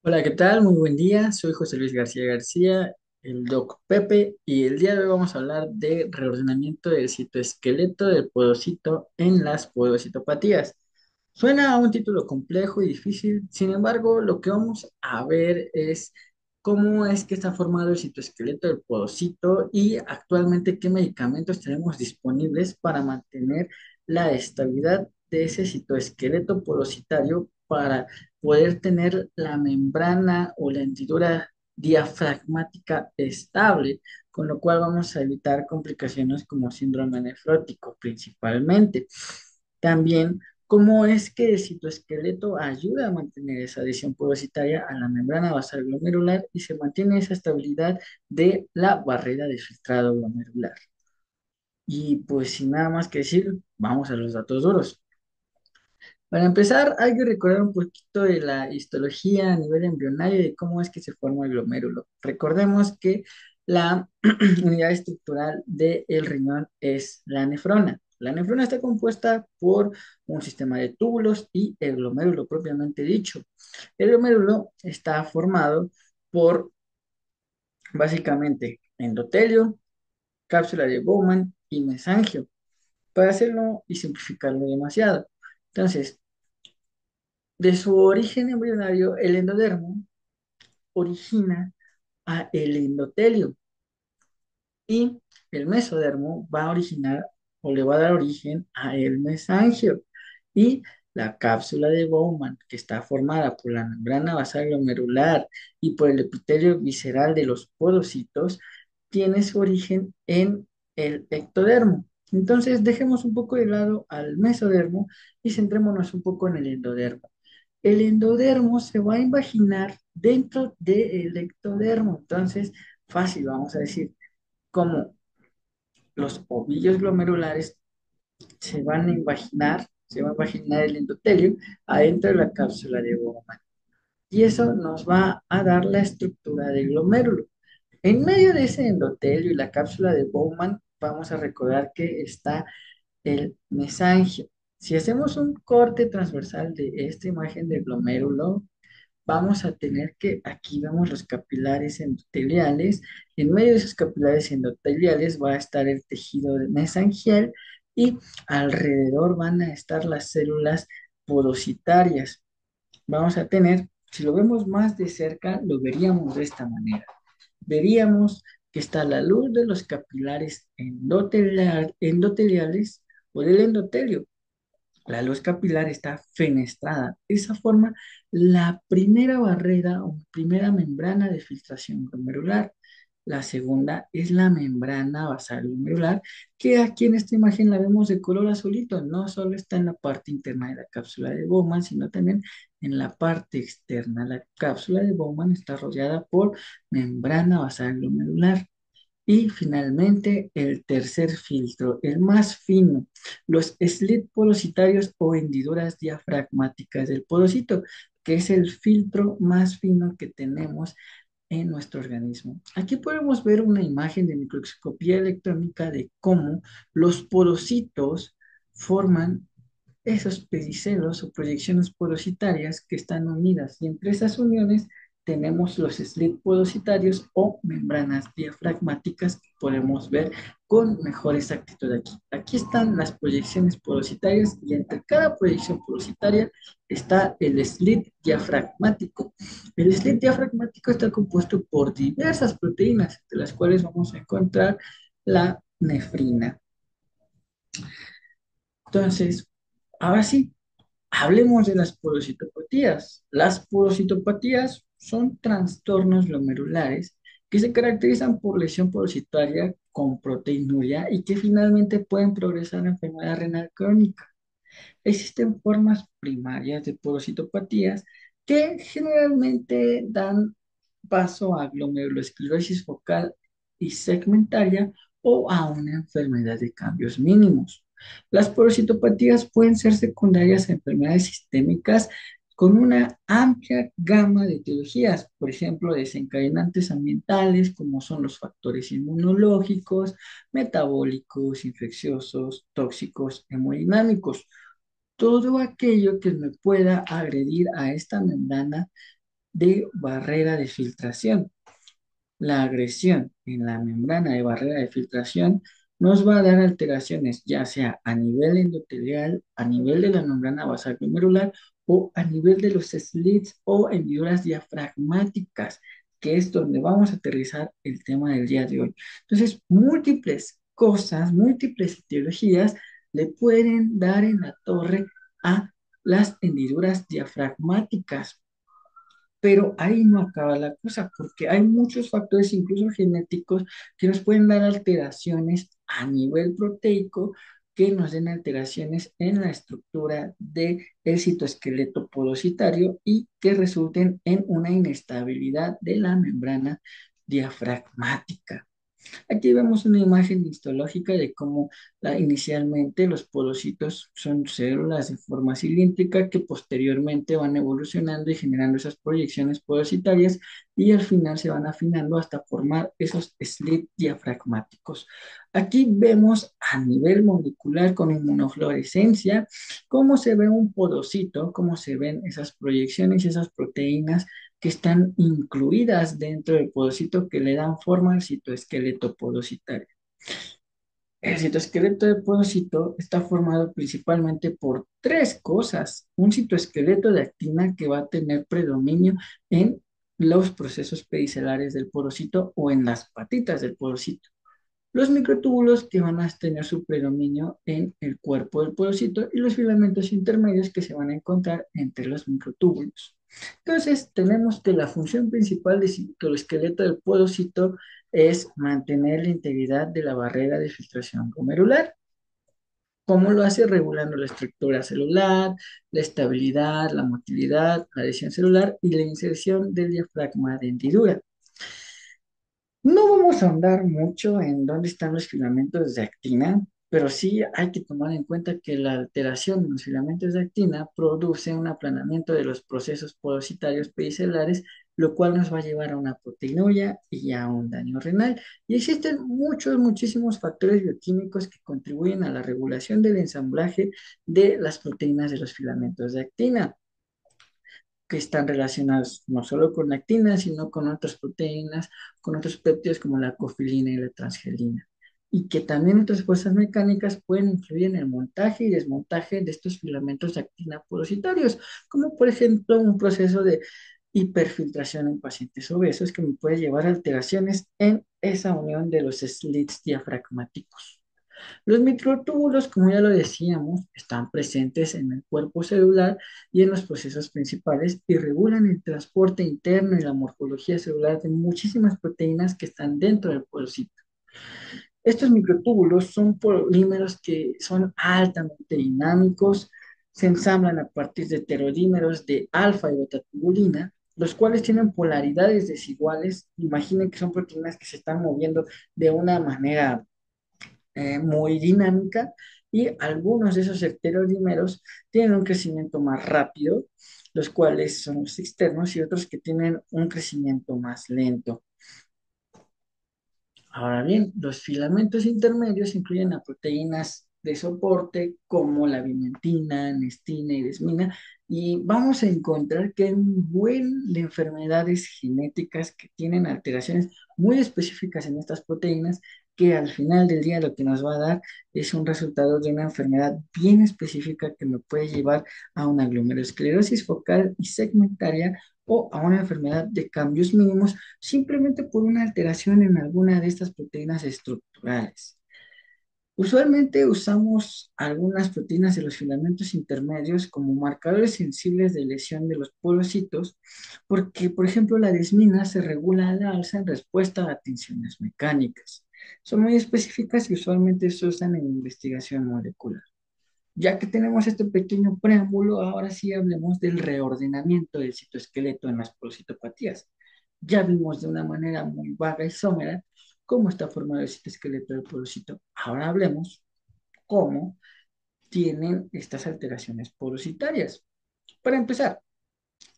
Hola, ¿qué tal? Muy buen día. Soy José Luis García García, el Doc Pepe, y el día de hoy vamos a hablar de reordenamiento del citoesqueleto del podocito en las podocitopatías. Suena a un título complejo y difícil, sin embargo, lo que vamos a ver es cómo es que está formado el citoesqueleto del podocito y actualmente qué medicamentos tenemos disponibles para mantener la estabilidad de ese citoesqueleto podocitario para poder tener la membrana o la hendidura diafragmática estable, con lo cual vamos a evitar complicaciones como síndrome nefrótico principalmente. También, cómo es que el citoesqueleto ayuda a mantener esa adhesión podocitaria a la membrana basal glomerular y se mantiene esa estabilidad de la barrera de filtrado glomerular. Y pues sin nada más que decir, vamos a los datos duros. Para empezar, hay que recordar un poquito de la histología a nivel embrionario y de cómo es que se forma el glomérulo. Recordemos que la unidad estructural del riñón es la nefrona. La nefrona está compuesta por un sistema de túbulos y el glomérulo propiamente dicho. El glomérulo está formado por básicamente endotelio, cápsula de Bowman y mesangio, para hacerlo y simplificarlo demasiado. Entonces, de su origen embrionario, el endodermo origina a el endotelio y el mesodermo va a originar o le va a dar origen a el mesangio y la cápsula de Bowman, que está formada por la membrana basal glomerular y por el epitelio visceral de los podocitos, tiene su origen en el ectodermo. Entonces, dejemos un poco de lado al mesodermo y centrémonos un poco en el endodermo. El endodermo se va a invaginar dentro del ectodermo. Entonces, fácil, vamos a decir, como los ovillos glomerulares se va a imaginar el endotelio adentro de la cápsula de Bowman. Y eso nos va a dar la estructura del glomérulo. En medio de ese endotelio y la cápsula de Bowman, vamos a recordar que está el mesangio. Si hacemos un corte transversal de esta imagen del glomérulo, vamos a tener que, aquí vemos los capilares endoteliales, en medio de esos capilares endoteliales va a estar el tejido mesangial y alrededor van a estar las células podocitarias. Vamos a tener, si lo vemos más de cerca, lo veríamos de esta manera. Veríamos que está la luz de los capilares endoteliales o del endotelio. La luz capilar está fenestrada. De esa forma, la primera barrera o primera membrana de filtración glomerular. La segunda es la membrana basal glomerular, que aquí en esta imagen la vemos de color azulito. No solo está en la parte interna de la cápsula de Bowman, sino también en la parte externa. La cápsula de Bowman está rodeada por membrana basal glomerular. Y finalmente, el tercer filtro, el más fino, los slit podocitarios o hendiduras diafragmáticas del podocito, que es el filtro más fino que tenemos en nuestro organismo. Aquí podemos ver una imagen de microscopía electrónica de cómo los podocitos forman esos pedicelos o proyecciones podocitarias que están unidas y entre esas uniones tenemos los slits podocitarios o membranas diafragmáticas que podemos ver con mejor exactitud aquí. Aquí están las proyecciones podocitarias y entre cada proyección podocitaria está el slit diafragmático. El slit diafragmático está compuesto por diversas proteínas, entre las cuales vamos a encontrar la nefrina. Entonces, ahora sí, hablemos de las porocitopatías. Las porocitopatías son trastornos glomerulares que se caracterizan por lesión porocitaria con proteinuria y que finalmente pueden progresar a enfermedad renal crónica. Existen formas primarias de porocitopatías que generalmente dan paso a glomerulosclerosis focal y segmentaria o a una enfermedad de cambios mínimos. Las porocitopatías pueden ser secundarias a enfermedades sistémicas con una amplia gama de etiologías, por ejemplo, desencadenantes ambientales como son los factores inmunológicos, metabólicos, infecciosos, tóxicos, hemodinámicos, todo aquello que me pueda agredir a esta membrana de barrera de filtración. La agresión en la membrana de barrera de filtración nos va a dar alteraciones, ya sea a nivel endotelial, a nivel de la membrana basal glomerular o a nivel de los slits o hendiduras diafragmáticas, que es donde vamos a aterrizar el tema del día de hoy. Entonces, múltiples cosas, múltiples etiologías le pueden dar en la torre a las hendiduras diafragmáticas. Pero ahí no acaba la cosa, porque hay muchos factores, incluso genéticos, que nos pueden dar alteraciones a nivel proteico, que nos den alteraciones en la estructura del citoesqueleto podocitario y que resulten en una inestabilidad de la membrana diafragmática. Aquí vemos una imagen histológica de cómo inicialmente los podocitos son células de forma cilíndrica que posteriormente van evolucionando y generando esas proyecciones podocitarias y al final se van afinando hasta formar esos slits diafragmáticos. Aquí vemos a nivel molecular con inmunofluorescencia cómo se ve un podocito, cómo se ven esas proyecciones y esas proteínas que están incluidas dentro del podocito que le dan forma al citoesqueleto podocitario. El citoesqueleto de podocito está formado principalmente por tres cosas. Un citoesqueleto de actina que va a tener predominio en los procesos pedicelares del porocito o en las patitas del porocito. Los microtúbulos que van a tener su predominio en el cuerpo del porocito y los filamentos intermedios que se van a encontrar entre los microtúbulos. Entonces, tenemos que la función principal del citoesqueleto del porocito es mantener la integridad de la barrera de filtración glomerular. ¿Cómo lo hace? Regulando la estructura celular, la estabilidad, la motilidad, la adhesión celular y la inserción del diafragma de hendidura. No vamos a ahondar mucho en dónde están los filamentos de actina, pero sí hay que tomar en cuenta que la alteración en los filamentos de actina produce un aplanamiento de los procesos podocitarios pedicelares, lo cual nos va a llevar a una proteinuria y a un daño renal. Y existen muchos, muchísimos factores bioquímicos que contribuyen a la regulación del ensamblaje de las proteínas de los filamentos de actina que están relacionadas no solo con la actina, sino con otras proteínas, con otros péptidos como la cofilina y la transgelina. Y que también otras fuerzas mecánicas pueden influir en el montaje y desmontaje de estos filamentos de actina porositarios, como por ejemplo un proceso de hiperfiltración en pacientes obesos que me puede llevar a alteraciones en esa unión de los slits diafragmáticos. Los microtúbulos, como ya lo decíamos, están presentes en el cuerpo celular y en los procesos principales y regulan el transporte interno y la morfología celular de muchísimas proteínas que están dentro del porocito. Estos microtúbulos son polímeros que son altamente dinámicos, se ensamblan a partir de heterodímeros de alfa y beta-tubulina, los cuales tienen polaridades desiguales. Imaginen que son proteínas que se están moviendo de una manera muy dinámica y algunos de esos heterodímeros tienen un crecimiento más rápido, los cuales son los externos, y otros que tienen un crecimiento más lento. Ahora bien, los filamentos intermedios incluyen a proteínas de soporte como la vimentina, nestina y desmina, y vamos a encontrar que hay un buen de enfermedades genéticas que tienen alteraciones muy específicas en estas proteínas, que al final del día lo que nos va a dar es un resultado de una enfermedad bien específica que me puede llevar a una glomerulosclerosis focal y segmentaria o a una enfermedad de cambios mínimos simplemente por una alteración en alguna de estas proteínas estructurales. Usualmente usamos algunas proteínas de los filamentos intermedios como marcadores sensibles de lesión de los porocitos, porque, por ejemplo, la desmina se regula a la alza en respuesta a tensiones mecánicas. Son muy específicas y usualmente se usan en investigación molecular. Ya que tenemos este pequeño preámbulo, ahora sí hablemos del reordenamiento del citoesqueleto en las porocitopatías. Ya vimos de una manera muy vaga y somera cómo está formado el citoesqueleto del porocito. Ahora hablemos cómo tienen estas alteraciones porocitarias. Para empezar,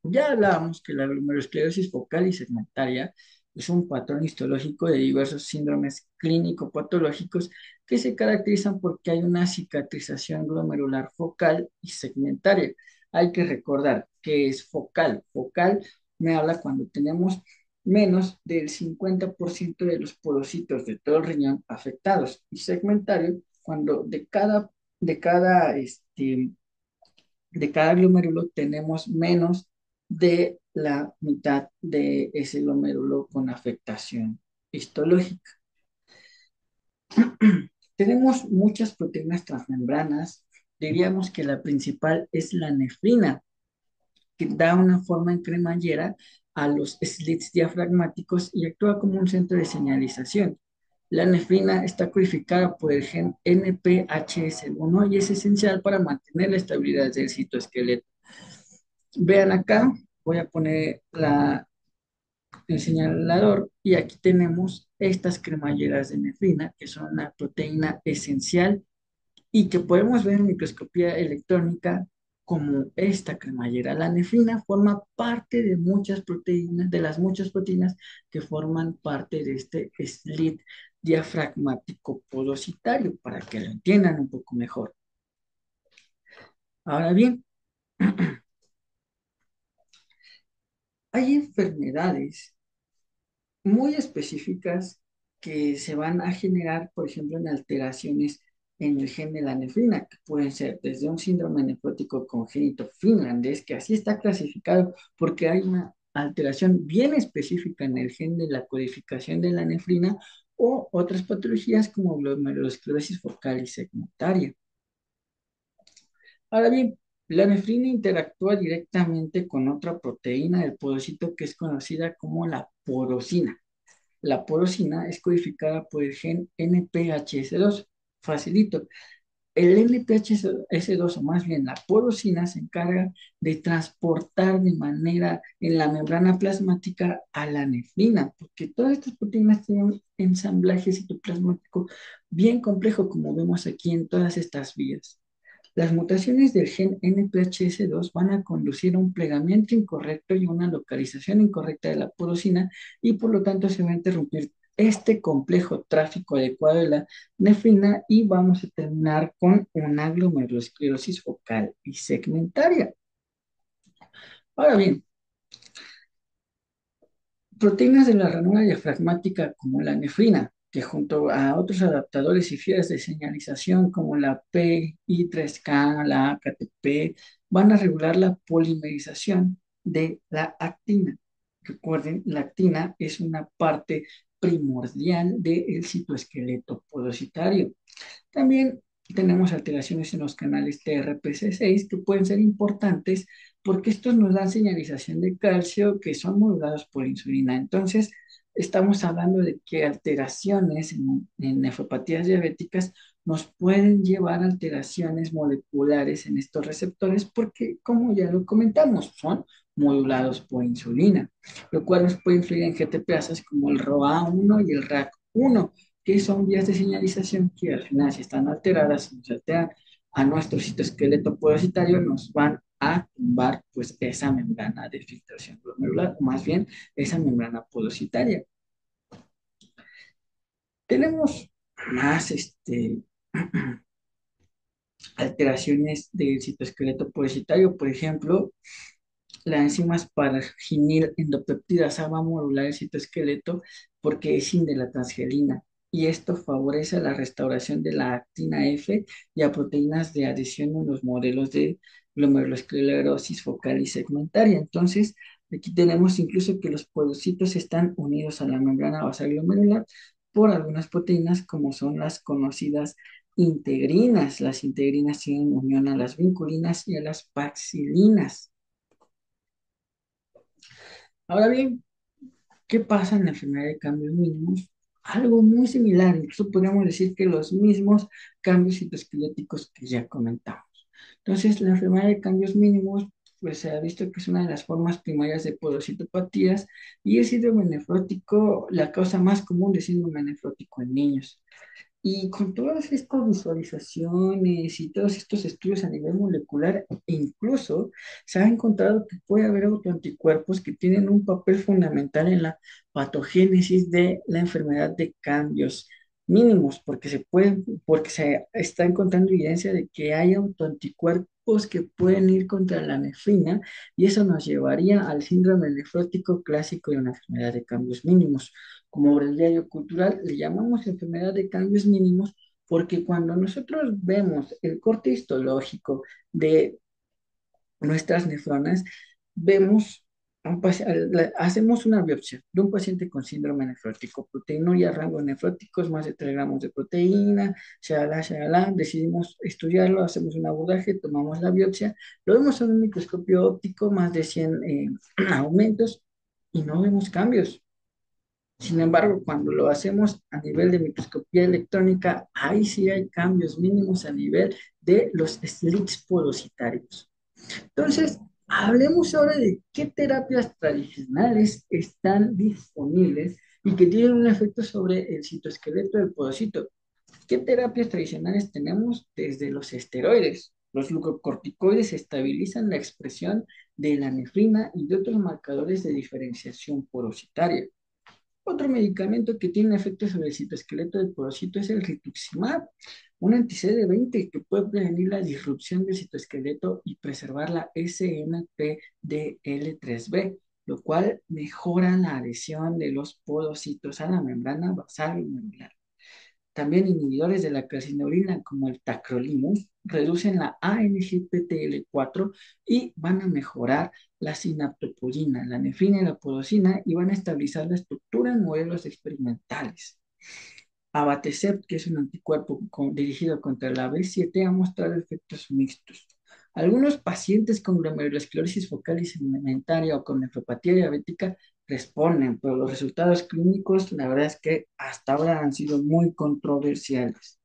ya hablábamos que la glomerulosclerosis focal y segmentaria es un patrón histológico de diversos síndromes clínico-patológicos que se caracterizan porque hay una cicatrización glomerular focal y segmentaria. Hay que recordar que es focal. Focal me habla cuando tenemos menos del 50% de los porocitos de todo el riñón afectados. Y segmentario, cuando de cada glomérulo tenemos menos de la mitad de ese glomérulo con afectación histológica. Tenemos muchas proteínas transmembranas. Diríamos que la principal es la nefrina, que da una forma en cremallera a los slits diafragmáticos y actúa como un centro de señalización. La nefrina está codificada por el gen NPHS1 y es esencial para mantener la estabilidad del citoesqueleto. Vean acá, voy a poner el señalador y aquí tenemos estas cremalleras de nefrina, que son una proteína esencial y que podemos ver en microscopía electrónica como esta cremallera. La nefrina forma parte de muchas proteínas, de las muchas proteínas que forman parte de este slit diafragmático podocitario, para que lo entiendan un poco mejor. Ahora bien, hay enfermedades muy específicas que se van a generar, por ejemplo, en alteraciones en el gen de la nefrina, que pueden ser desde un síndrome nefrótico congénito finlandés, que así está clasificado porque hay una alteración bien específica en el gen de la codificación de la nefrina, o otras patologías como glomerulosclerosis focal y segmentaria. Ahora bien, la nefrina interactúa directamente con otra proteína del podocito que es conocida como la porosina. La porosina es codificada por el gen NPHS2. Facilito. El NPHS2, o más bien la porosina, se encarga de transportar de manera en la membrana plasmática a la nefrina, porque todas estas proteínas tienen un ensamblaje citoplasmático bien complejo, como vemos aquí en todas estas vías. Las mutaciones del gen NPHS2 van a conducir a un plegamiento incorrecto y una localización incorrecta de la porosina, y por lo tanto se va a interrumpir este complejo tráfico adecuado de la nefrina y vamos a terminar con una glomerulosclerosis focal y segmentaria. Ahora bien, proteínas de la ranura diafragmática como la nefrina, que junto a otros adaptadores y fibras de señalización como la PI3K, la AKTP, van a regular la polimerización de la actina. Recuerden, la actina es una parte primordial del citoesqueleto podocitario. También tenemos alteraciones en los canales TRPC6 que pueden ser importantes porque estos nos dan señalización de calcio que son modulados por insulina. Entonces, estamos hablando de que alteraciones en nefropatías diabéticas nos pueden llevar a alteraciones moleculares en estos receptores porque, como ya lo comentamos, son modulados por insulina, lo cual nos puede influir en GTPasas como el ROA1 y el RAC1, que son vías de señalización que al final, si están alteradas, si nos alteran a nuestro citoesqueleto podocitario, nos van a tumbar pues esa membrana de filtración glomerular, o más bien esa membrana podocitaria. Tenemos más alteraciones del citoesqueleto podocitario, por ejemplo, la enzima asparginil endopeptidasa va a modular el citoesqueleto porque es sin de la transgelina, y esto favorece la restauración de la actina F y a proteínas de adhesión en los modelos de glomerulosclerosis focal y segmentaria. Entonces, aquí tenemos incluso que los podocitos están unidos a la membrana basal glomerular por algunas proteínas como son las conocidas integrinas. Las integrinas tienen unión a las vinculinas y a las paxilinas. Ahora bien, ¿qué pasa en la enfermedad de cambios mínimos? Algo muy similar, incluso podríamos decir que los mismos cambios citoesqueléticos que ya comentamos. Entonces, la enfermedad de cambios mínimos, pues se ha visto que es una de las formas primarias de podocitopatías, y el síndrome nefrótico, la causa más común de síndrome nefrótico en niños. Y con todas estas visualizaciones y todos estos estudios a nivel molecular, incluso se ha encontrado que puede haber autoanticuerpos que tienen un papel fundamental en la patogénesis de la enfermedad de cambios mínimos, porque se está encontrando evidencia de que hay anticuerpos que pueden ir contra la nefrina y eso nos llevaría al síndrome nefrótico clásico de una enfermedad de cambios mínimos. Como breviario cultural, le llamamos enfermedad de cambios mínimos porque cuando nosotros vemos el corte histológico de nuestras nefronas, vemos, hacemos una biopsia de un paciente con síndrome nefrótico, proteinuria, rango nefrótico, es más de 3 gramos de proteína, shalala, shalala, decidimos estudiarlo, hacemos un abordaje, tomamos la biopsia, lo vemos en un microscopio óptico, más de 100 aumentos, y no vemos cambios. Sin embargo, cuando lo hacemos a nivel de microscopía electrónica, ahí sí hay cambios mínimos a nivel de los slits podocitarios. Entonces, hablemos ahora de qué terapias tradicionales están disponibles y que tienen un efecto sobre el citoesqueleto del podocito. ¿Qué terapias tradicionales tenemos? Desde los esteroides. Los glucocorticoides estabilizan la expresión de la nefrina y de otros marcadores de diferenciación porositaria. Otro medicamento que tiene efecto sobre el citoesqueleto del porocito es el rituximab, un anti-CD20 que puede prevenir la disrupción del citoesqueleto y preservar la SNPDL3B, lo cual mejora la adhesión de los podocitos a la membrana basal medular. También inhibidores de la calcineurina como el tacrolimus reducen la ANGPTL4 y van a mejorar la sinaptopurina, la nefrina y la podocina y van a estabilizar la estructura en modelos experimentales. Abatacept, que es un anticuerpo dirigido contra la B7, ha mostrado efectos mixtos. Algunos pacientes con glomerulosclerosis focal y segmentaria o con nefropatía diabética responden, pero los resultados clínicos, la verdad es que hasta ahora han sido muy controversiales.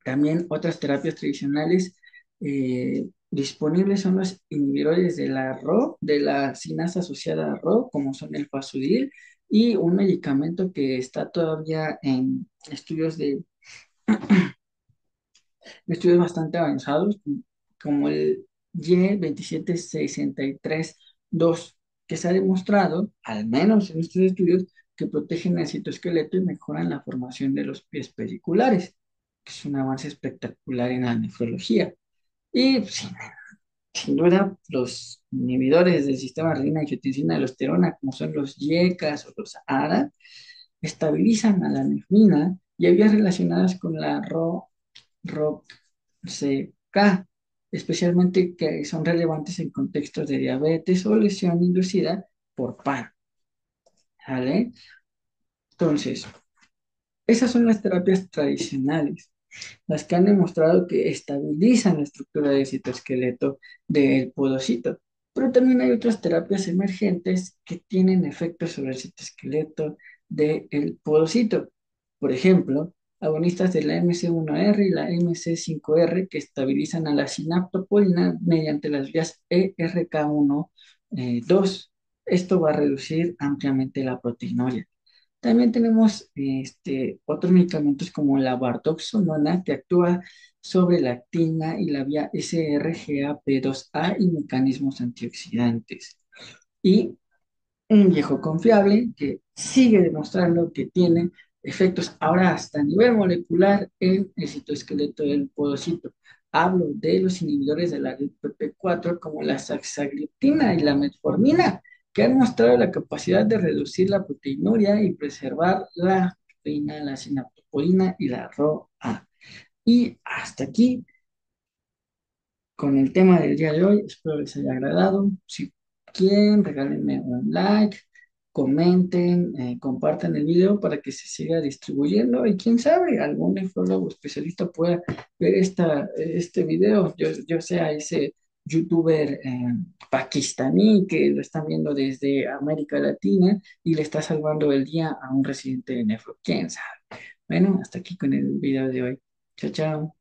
También otras terapias tradicionales disponibles son los inhibidores de la RO, de la sinasa asociada a RO, como son el fasudil, y un medicamento que está todavía en estudios bastante avanzados, como el Y27632, que se ha demostrado, al menos en estos estudios, que protegen el citoesqueleto y mejoran la formación de los pies pediculares, que es un avance espectacular en la nefrología. Y sin duda, los inhibidores del sistema renina-angiotensina-aldosterona, como son los YECAS o los ARA, estabilizan a la nefrina y había relacionadas con la ROCK, especialmente que son relevantes en contextos de diabetes o lesión inducida por paro. ¿Vale? Entonces, esas son las terapias tradicionales, las que han demostrado que estabilizan la estructura del citoesqueleto del podocito. Pero también hay otras terapias emergentes que tienen efectos sobre el citoesqueleto del podocito. Por ejemplo, agonistas de la MC1R y la MC5R que estabilizan a la sinaptopolina mediante las vías ERK1, 2. Esto va a reducir ampliamente la proteinuria. También tenemos otros medicamentos como la bardoxolona que actúa sobre la actina y la vía SRGAP2A y mecanismos antioxidantes. Y un viejo confiable que sigue demostrando que tiene efectos ahora hasta a nivel molecular en el citoesqueleto del podocito. Hablo de los inhibidores de la PP4 como la saxagliptina y la metformina, que han mostrado la capacidad de reducir la proteinuria y preservar la proteína, la sinaptopolina y la ROA. Y hasta aquí con el tema del día de hoy. Espero les haya agradado. Si quieren, regálenme un like, comenten, compartan el video para que se siga distribuyendo y quién sabe, algún nefrólogo especialista pueda ver este video, yo sea ese youtuber pakistaní que lo están viendo desde América Latina y le está salvando el día a un residente de nefro, quién sabe. Bueno, hasta aquí con el video de hoy. Chao, chao.